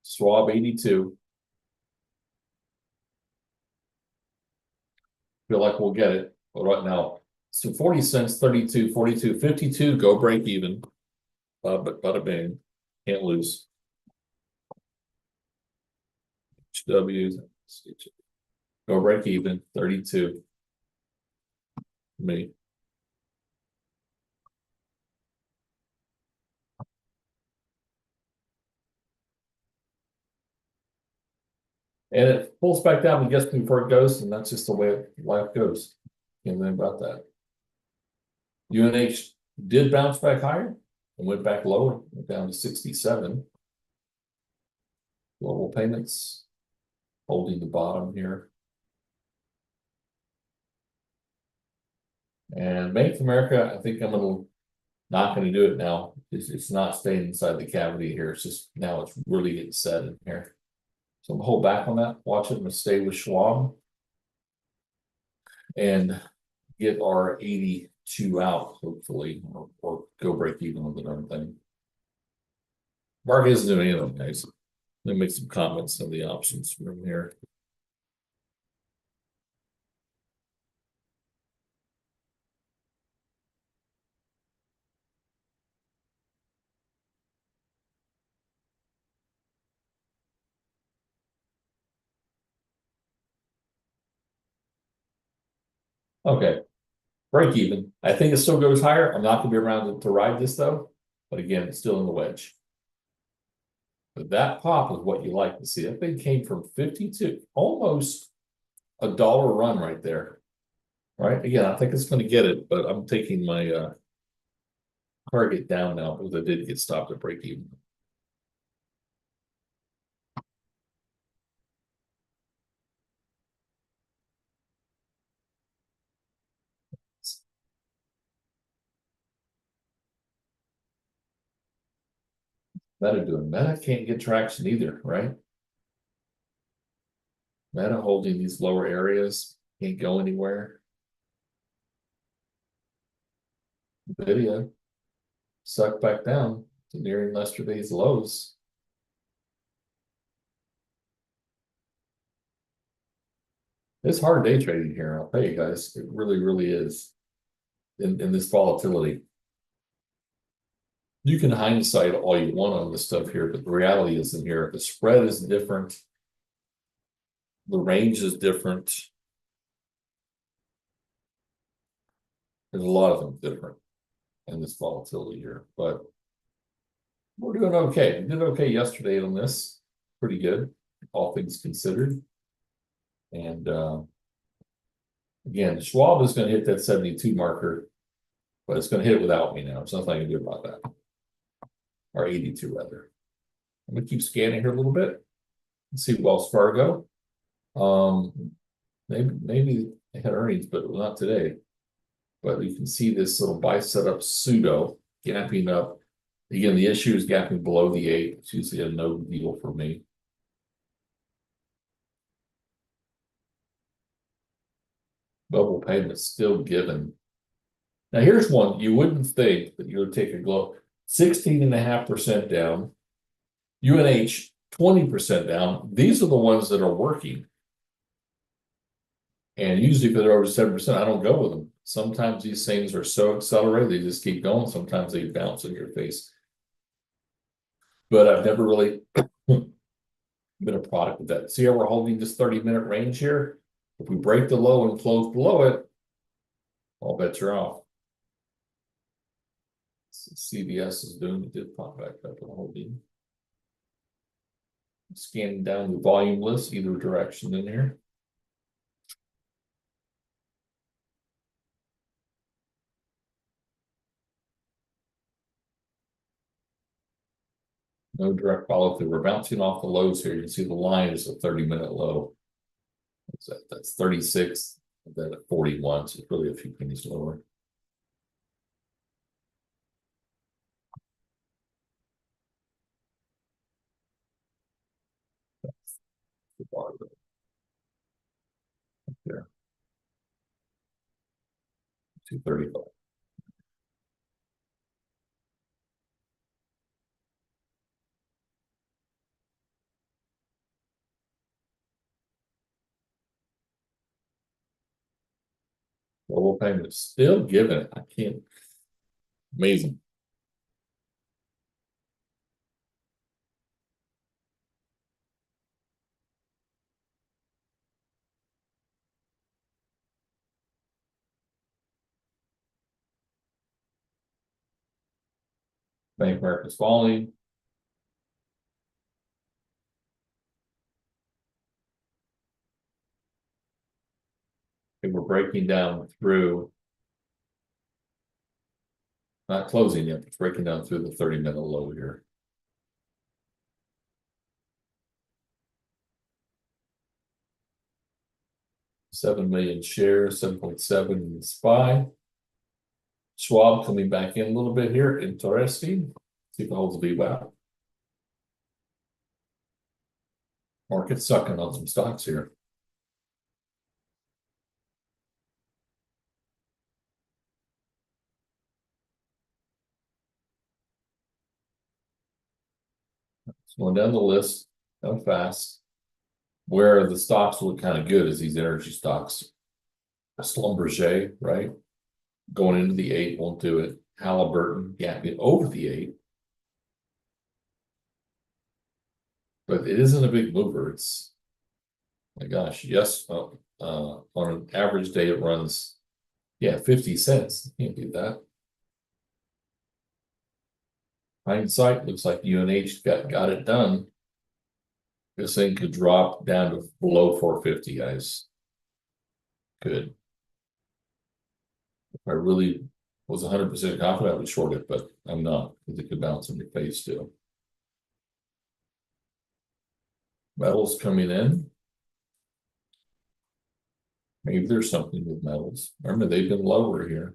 Schwab 82. Feel like we'll get it, but right now, so 40 cents, 32, 42, 52, go break even. But bada bing, can't lose. HW, go break even, 32. Me. And it pulls back down and gets before it goes, and that's just the way life goes. Can't think about that. UNH did bounce back higher and went back lower, went down to 67. Global payments holding the bottom here. And Bank of America, I think I'm not going to do it now. It's not staying inside the cavity here. It's just now it's really getting set in here. So I'm gonna hold back on that. Watch it. I'm gonna stay with Schwab and get our 82 out, hopefully, or go break even with another thing. Market isn't doing anything, guys. Let me make some comments on the options from here. Okay, break even. I think it still goes higher. I'm not gonna be around to ride this though, but again, it's still in the wedge. But that pop is what you like to see. That thing came from 52, almost $1 run right there. Right, again, I think it's gonna get it, but I'm taking my target down now because I did get stopped at break even. Meta can't get traction either, right? Meta holding these lower areas, can't go anywhere. Nvidia sucked back down to nearing yesterday's lows. It's hard day trading here, I'll tell you guys. It really, really is. in this volatility. You can hindsight all you want on this stuff here, but the reality is in here, the spread is different. The range is different. There's a lot of them different in this volatility here, but we're doing okay. We did okay yesterday on this. Pretty good, all things considered. And again, Schwab is going to hit that 72 marker, but it's going to hit it without me now. There's nothing I can do about that. Or 82 rather. I'm going to keep scanning here a little bit. Let's see Wells Fargo. Maybe they had earnings, but not today. But you can see this little buy setup pseudo gapping up. Again, the issue is gapping below the 8. It's usually a no deal for me. Bubble payment still given. Now here's one you wouldn't think that you would take a glow. 16.5% down. UNH 20% down. These are the ones that are working. And usually if they're over 7%, I don't go with them. Sometimes these things are so accelerated, they just keep going. Sometimes they bounce in your face. But I've never really been a product of that. See how we're holding this 30-minute range here? If we break the low and close below it, all bets are off. CVS is doing, it did pop back up in the holding. Scanning down the volume list, either direction in here. No direct follow through. We're bouncing off the lows here. You can see the line is a 30-minute low. That's 36, and then at 41, so it's really a few pennies lower. That's the bar there. 235. Global payment is still giving it. I can't. Amazing. Bank of America's falling. And we're breaking down through. Not closing yet, it's breaking down through the 30-minute low here. $7 million shares, 7.7 in the SPY. Schwab coming back in a little bit here. Interesting. See if it holds a VWAP. Market sucking on some stocks here. Going down the list, going fast. Where the stocks look kind of good is these energy stocks. Schlumberger, right? Going into the 8 won't do it. Halliburton gapping over the 8. But it isn't a big mover. It's, my gosh, yes. On an average day, it runs, 50 cents. Can't do that. Hindsight looks like UNH got it done. This thing could drop down to below 450, guys. Good. If I really was 100% confident, I would short it, but I'm not, because it could bounce in your face too. Metals coming in. Maybe there's something with metals. Remember, they've been lower here.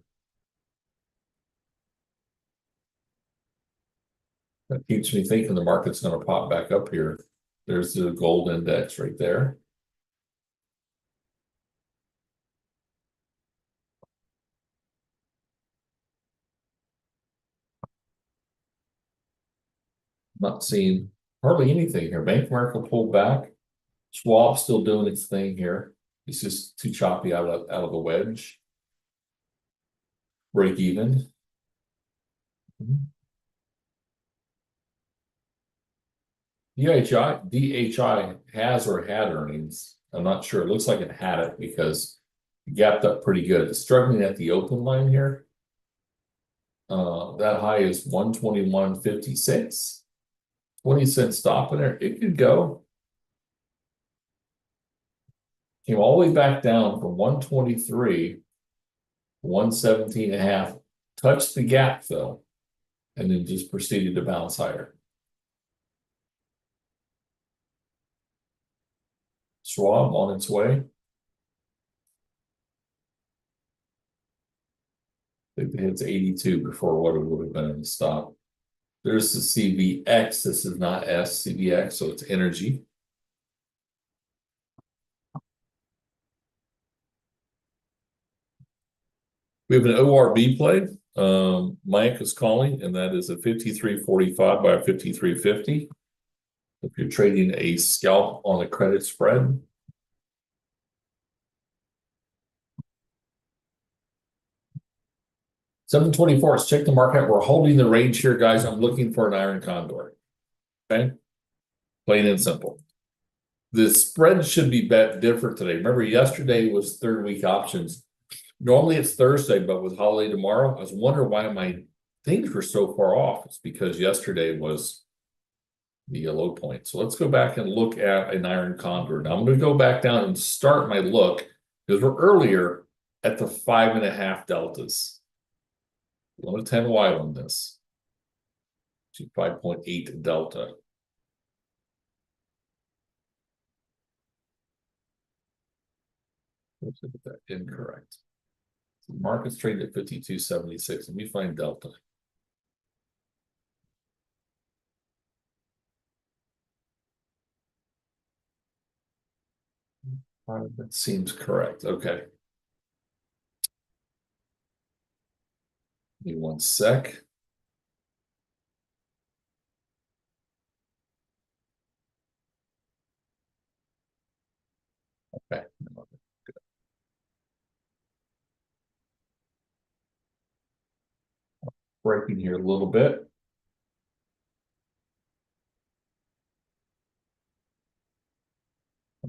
That keeps me thinking the market's going to pop back up here. There's the gold index right there. Not seeing hardly anything here. Bank of America pulled back. Schwab still doing its thing here. It's just too choppy out of the wedge. break even. DHI has or had earnings. I'm not sure. It looks like it had it because it gapped up pretty good. It's struggling at the open line here. That high is 121.56. 20-cent stop in there. It could go. Came all the way back down from 123, 117.5, touched the gap fill, and then just proceeded to bounce higher. Schwab on its way. I think it hits 82 before what it would have been in the stop. There's the CVX. This is not SCVX, so it's energy. We have an ORB play. Mike is calling, and that is a 53.45 by a 53.50. If you're trading a scalp on a credit spread. $7.24. Let's check the market. We're holding the range here, guys. I'm looking for an iron condor. Okay, plain and simple. The spread should be bet different today. Remember, yesterday was third week options. Normally it's Thursday, but with holiday tomorrow, I was wondering why my things were so far off. It's because yesterday was the low point. So let's go back and look at an iron condor. Now I'm going to go back down and start my look because we're earlier at the 5.5 deltas. 1 to 10 wide on this. 5.8 delta. Let's look at that. Incorrect. The market's traded at 52.76. Let me find delta. That seems correct. Okay. Give me 1 sec. Okay. Breaking here a little bit.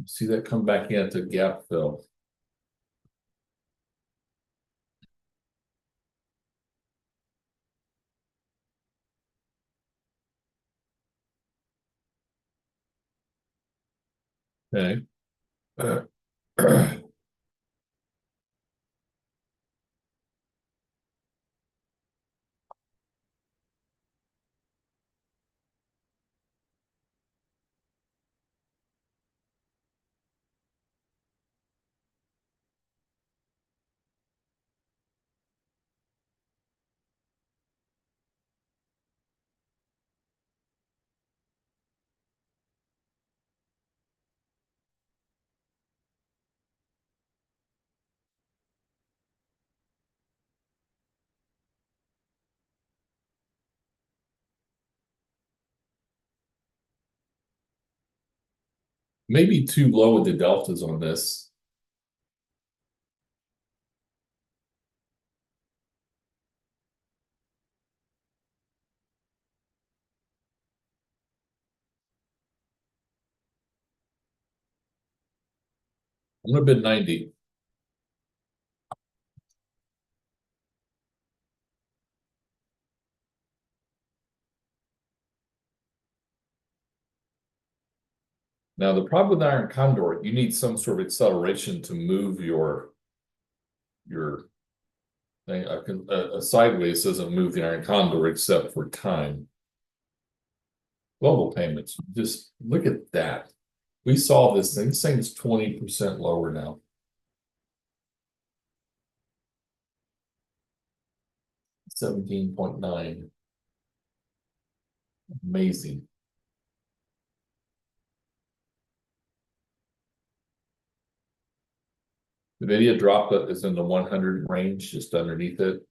See that come back in at the gap fill. Okay. Maybe too low with the deltas on this. I'm gonna bid 90. Now the problem with iron condor, you need some sort of acceleration to move your thing. A sideways doesn't move the iron condor except for time. Global payments, just look at that. We saw this thing. This thing is 20% lower now. $17.9. Amazing. NVIDIA drop is in the 100 range, just underneath it.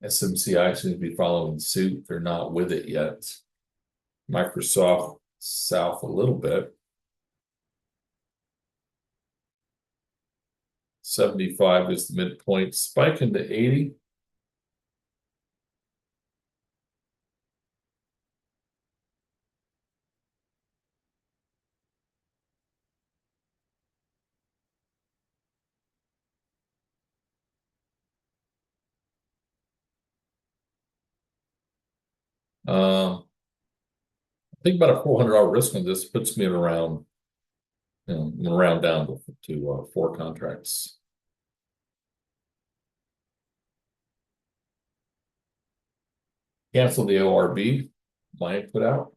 SMCI seems to be following suit. They're not with it yet. Microsoft south a little bit. 75 is the midpoint. Spike into 80. I think about a $400 risk on this puts me at around, around down to 4 contracts. Cancel the ORB, blank put out.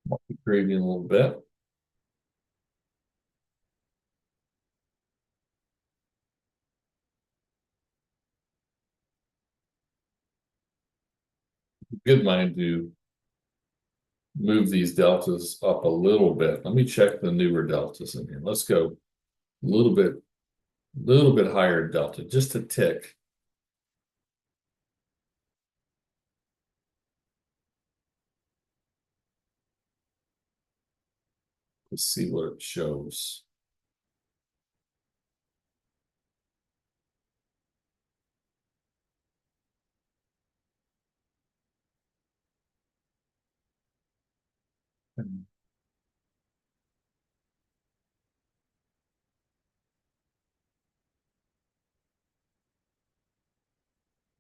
Market preview a little bit. Good mind to move these deltas up a little bit. Let me check the newer deltas in here. Let's go a little bit higher delta, just a tick. Let's see what it shows.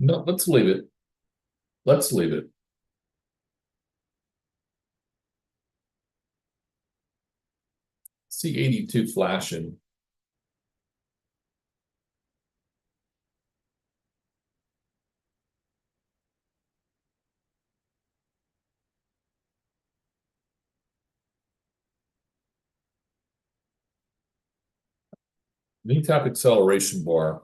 No, let's leave it. Let's leave it. See 82 flashing. V-tap acceleration bar.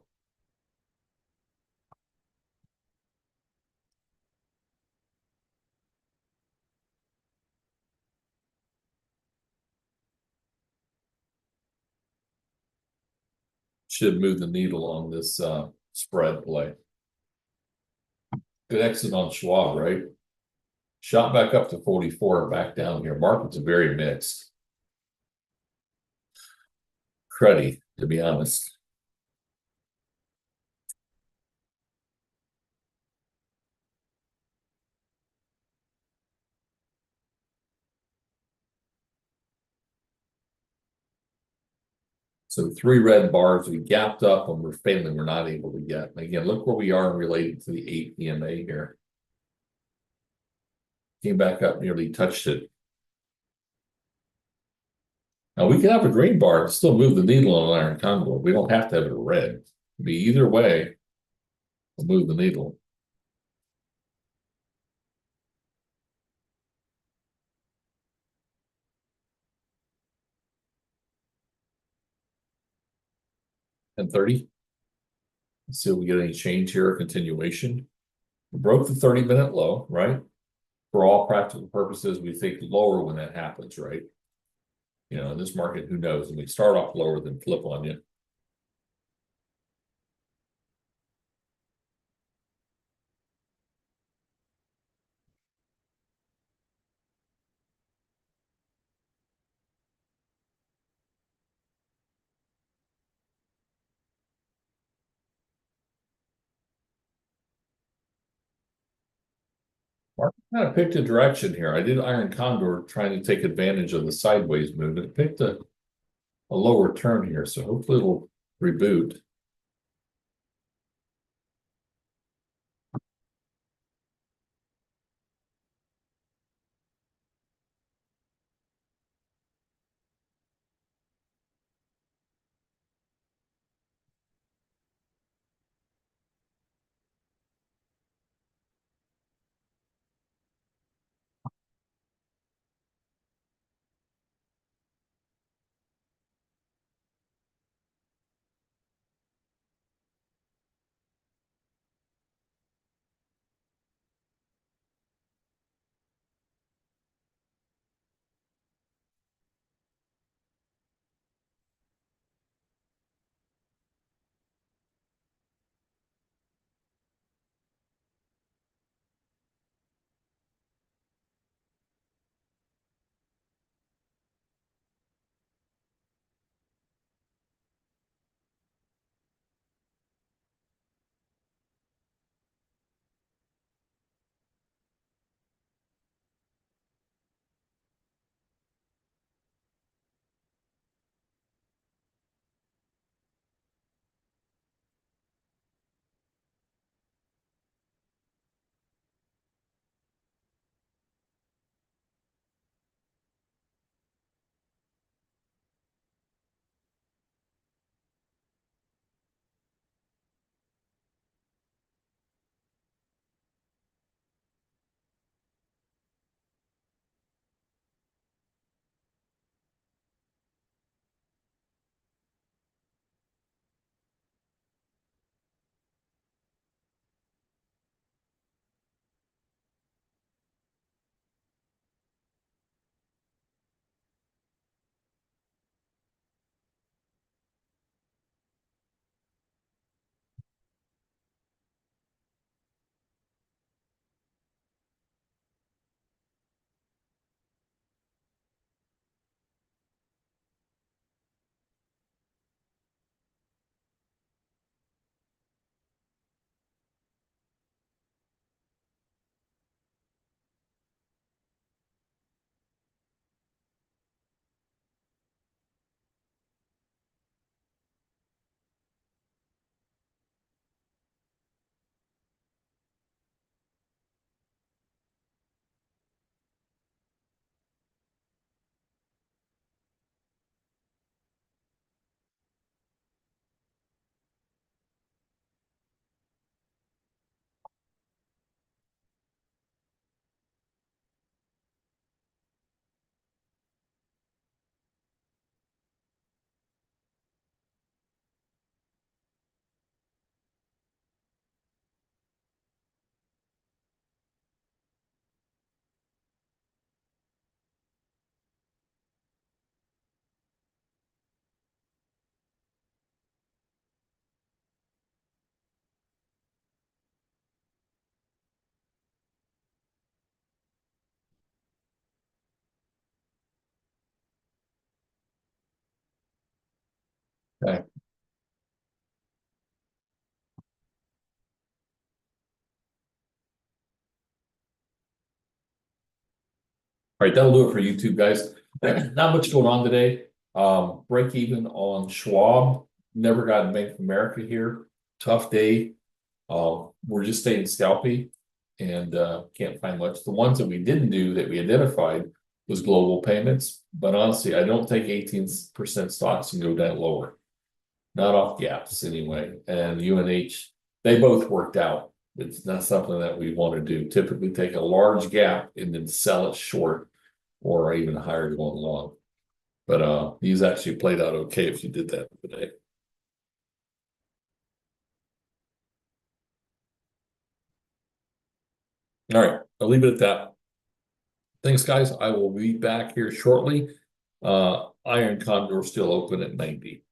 Should move the needle on this spread play. Good exit on Schwab, right? Shot back up to 44, back down here. Markets are very mixed. Cruddy, to be honest. So 3 red bars, we gapped up and we're failing, we're not able to get. And again, look where we are related to the 8 EMA here. Came back up, nearly touched it. Now we can have a green bar and still move the needle on an iron condor. We don't have to have it red. It'd be either way, we'll move the needle. And 30. Let's see if we get any change here or continuation. We broke the 30-minute low, right? For all practical purposes, we think lower when that happens, right? In this market, who knows? And we start off lower than flip on you. Market kind of picked a direction here. I did iron condor trying to take advantage of the sideways movement. It picked a lower turn here, so hopefully it'll reboot. Okay. All right, that'll do it for YouTube, guys. Not much going on today. Break even on Schwab. Never got Bank of America here. Tough day. We're just staying scalpy and can't find much. The ones that we didn't do that we identified was Global Payments, but honestly, I don't take 18% stocks and go down lower. Not off gaps anyway. And UNH, they both worked out. It's not something that we want to do. Typically take a large gap and then sell it short or even higher going long. But these actually played out okay if you did that today. All right, I'll leave it at that. Thanks, guys. I will be back here shortly. Iron Condor still open at 90.